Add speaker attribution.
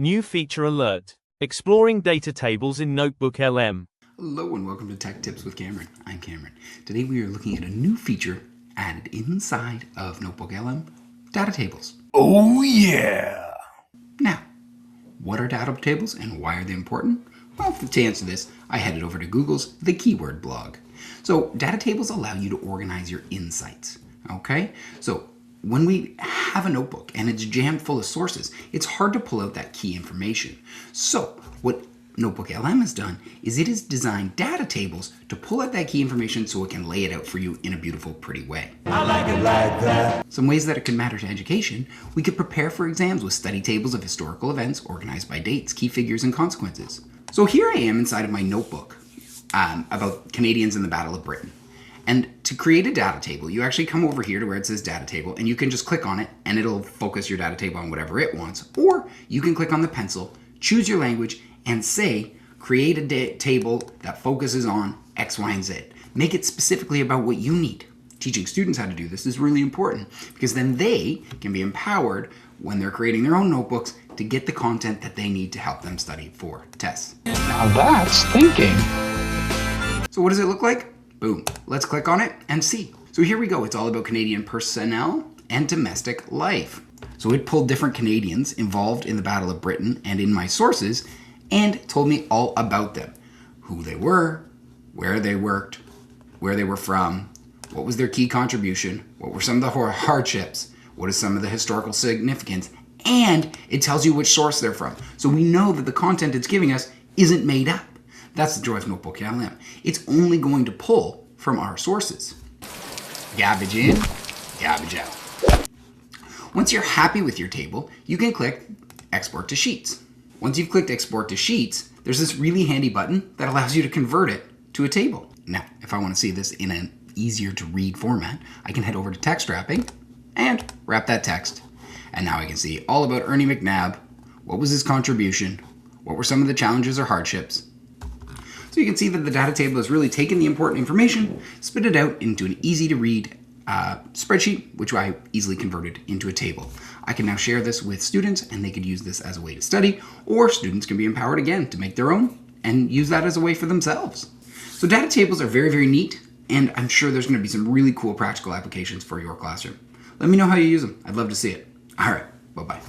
Speaker 1: New feature alert. Exploring data tables in NotebookLM.
Speaker 2: Hello and welcome to Tech Tips with Cameron. I'm Cameron. Today we are looking at a new feature added inside of NotebookLM, data tables.
Speaker 3: Oh yeah!
Speaker 2: Now, what are data tables and why are they important? Well, to answer this, I headed over to Google's The Keyword blog. So data tables allow you to organize your insights, okay? So when we have a notebook and it's jammed full of sources, it's hard to pull out that key information. So what NotebookLM has done is it has designed data tables to pull out that key information so it can lay it out for you in a beautiful, pretty way.
Speaker 3: I like it like that.
Speaker 2: Some ways that it can matter to education: we could prepare for exams with study tables of historical events organized by dates, key figures, and consequences. So here I am inside of my notebook about Canadians in the Battle of Britain. And to create a data table, you actually come over here to where it says data table, and you can just click on it and it'll focus your data table on whatever it wants. Or you can click on the pencil, choose your language, and say, create a table that focuses on X, Y, and Z. Make it specifically about what you need. Teaching students how to do this is really important because then they can be empowered when they're creating their own notebooks to get the content that they need to help them study for tests.
Speaker 3: Now that's thinking.
Speaker 2: So what does it look like? Boom. Let's click on it and see. So here we go. It's all about Canadian personnel and domestic life. So it pulled different Canadians involved in the Battle of Britain and in my sources and told me all about them. Who they were, where they worked, where they were from, what was their key contribution, what were some of the hardships, what is some of the historical significance, and it tells you which source they're from. So we know that the content it's giving us isn't made up. That's the joy of NotebookLM. It's only going to pull from our sources. Garbage in, garbage out. Once you're happy with your table, you can click Export to Sheets. Once you've clicked Export to Sheets, there's this really handy button that allows you to convert it to a table. Now, if I want to see this in an easier to read format, I can head over to text wrapping and wrap that text. And now I can see all about Ernie McNabb, what was his contribution, what were some of the challenges or hardships. So you can see that the data table has really taken the important information, spit it out into an easy to read spreadsheet, which I easily converted into a table. I can now share this with students and they could use this as a way to study, or students can be empowered again to make their own and use that as a way for themselves. So data tables are very, very neat, and I'm sure there's going to be some really cool practical applications for your classroom. Let me know how you use them. I'd love to see it. All right, bye-bye.